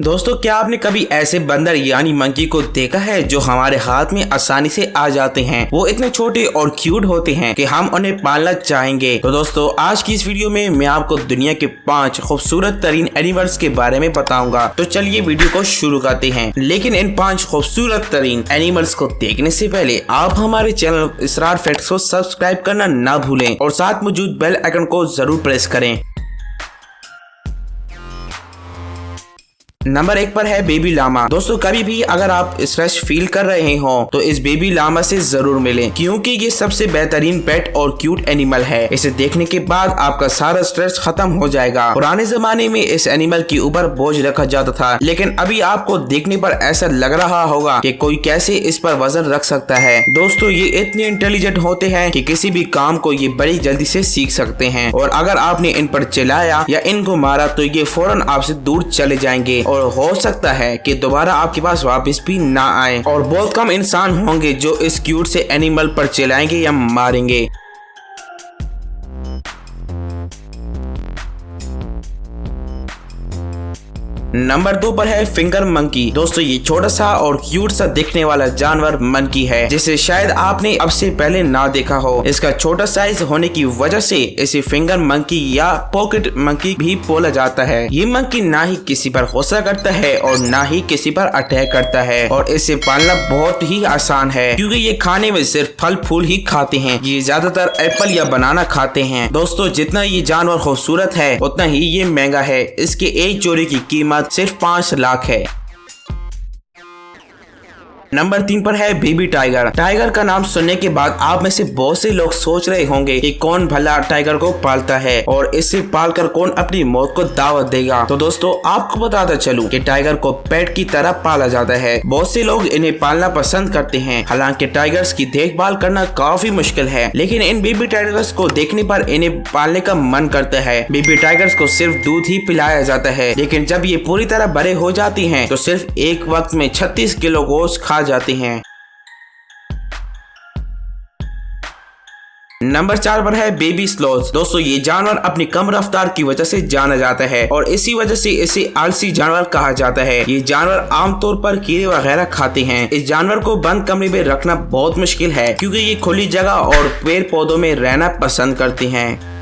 दोस्तों, क्या आपने कभी ऐसे बंदर यानी मंकी को देखा है जो हमारे हाथ में आसानी से आ जाते हैं। वो इतने छोटे और क्यूट होते हैं कि हम उन्हें पालना चाहेंगे। तो दोस्तों, आज की इस वीडियो में मैं आपको दुनिया के 5 खूबसूरत तरीन एनिमल्स के बारे में बताऊंगा। तो चलिए वीडियो को शुरू करते हैं। लेकिन इन 5 खूबसूरत तरीन एनिमल्स को देखने से पहले आप हमारे चैनल इसरार फैक्ट्स को सब्सक्राइब करना ना भूलें और साथ मौजूद बेल आइकन को जरूर प्रेस करें। नंबर 1 पर है बेबी लामा। दोस्तों, कभी भी अगर आप स्ट्रेस फील कर रहे हो तो इस बेबी लामा से जरूर मिलें, क्योंकि ये सबसे बेहतरीन पेट और क्यूट एनिमल है। इसे देखने के बाद आपका सारा स्ट्रेस खत्म हो जाएगा। पुराने जमाने में इस एनिमल के ऊपर बोझ रखा जाता था, लेकिन अभी आपको देखने पर ऐसा लग रहा होगा कि कोई कैसे इस पर वजन रख सकता है। दोस्तों, ये इतने इंटेलिजेंट होते हैं कि किसी भी काम को ये बड़ी जल्दी से सीख सकते हैं, और अगर आपने इन पर चिल्लाया या इनको मारा तो ये फौरन आपसे दूर चले जाएंगे और हो सकता है कि दोबारा आपके पास वापस भी ना आए। और बहुत कम इंसान होंगे जो इस क्यूट से एनिमल पर चिल्लाएंगे या मारेंगे। नंबर 2 पर है फिंगर मंकी। दोस्तों, ये छोटा सा और क्यूट सा दिखने वाला जानवर मंकी है, जिसे शायद आपने अब से पहले ना देखा हो। इसका छोटा साइज होने की वजह से इसे फिंगर मंकी या पॉकेट मंकी भी बोला जाता है। ये मंकी ना ही किसी पर गुस्सा करता है और ना ही किसी पर अटैक करता है, और इसे पालना बहुत ही आसान है, क्योंकि ये खाने में सिर्फ फल फूल ही खाते हैं। ये ज्यादातर एप्पल या बनाना खाते हैं। दोस्तों, जितना ये जानवर खूबसूरत है उतना ही ये महंगा है। इसके एक जोड़े की कीमत सिर्फ 5 लाख है। नंबर 3 पर है बेबी टाइगर। टाइगर का नाम सुनने के बाद आप में से बहुत से लोग सोच रहे होंगे कि कौन भला टाइगर को पालता है और इसे पालकर कौन अपनी मौत को दावत देगा। तो दोस्तों, आपको बताता चलूं कि टाइगर को पेट की तरह पाला जाता है। बहुत से लोग इन्हें पालना पसंद करते हैं। हालांकि टाइगर्स की देखभाल करना काफी मुश्किल है, लेकिन इन बेबी टाइगर्स को देखने पर इन्हें पालने का मन करता है। बेबी टाइगर्स को सिर्फ दूध ही पिलाया जाता है, लेकिन जब ये पूरी तरह बड़े हो जाती हैं तो सिर्फ एक वक्त में 36 किलो गोश्त खा जाते हैं। नंबर 4 पर है बेबी स्लॉथ। दोस्तों, ये जानवर अपनी कम रफ्तार की वजह से जाना जाता है और इसी वजह से इसे आलसी जानवर कहा जाता है। ये जानवर आमतौर पर कीड़े वगैरह खाते हैं। इस जानवर को बंद कमरे में रखना बहुत मुश्किल है, क्योंकि ये खुली जगह और पेड़ पौधों में रहना पसंद करते हैं।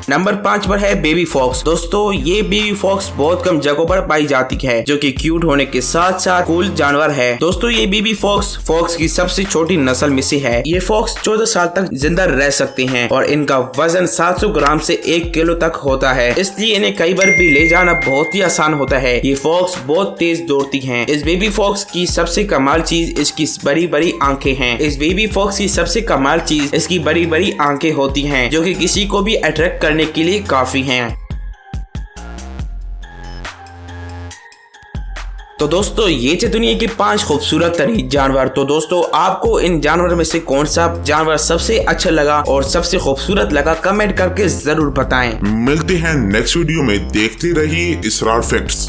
नंबर 5 पर है बेबी फॉक्स। दोस्तों, ये बेबी फॉक्स बहुत कम जगहों पर पाई जाती है, जो कि क्यूट होने के साथ साथ कूल जानवर है। दोस्तों, ये बेबी फॉक्स की सबसे छोटी नस्ल में से है। ये फॉक्स 14 साल तक जिंदा रह सकते हैं और इनका वजन 700 ग्राम से 1 किलो तक होता है, इसलिए इन्हें कई बार भी ले जाना बहुत ही आसान होता है। ये फॉक्स बहुत तेज दौड़ती हैं। इस बेबी फॉक्स की सबसे कमाल चीज इसकी बड़ी बड़ी आंखें हैं। इस बेबी फॉक्स की सबसे कमाल चीज इसकी बड़ी बड़ी आंखें होती हैं, जो कि किसी को भी अट्रैक्ट करने के लिए काफी हैं। तो दोस्तों, ये थे दुनिया के 5 खूबसूरत तरीन जानवर। तो दोस्तों, आपको इन जानवरों में से कौन सा जानवर सबसे अच्छा लगा और सबसे खूबसूरत लगा, कमेंट करके जरूर बताएं। मिलते हैं नेक्स्ट वीडियो में। देखते रहिए इसरार फैक्ट्स।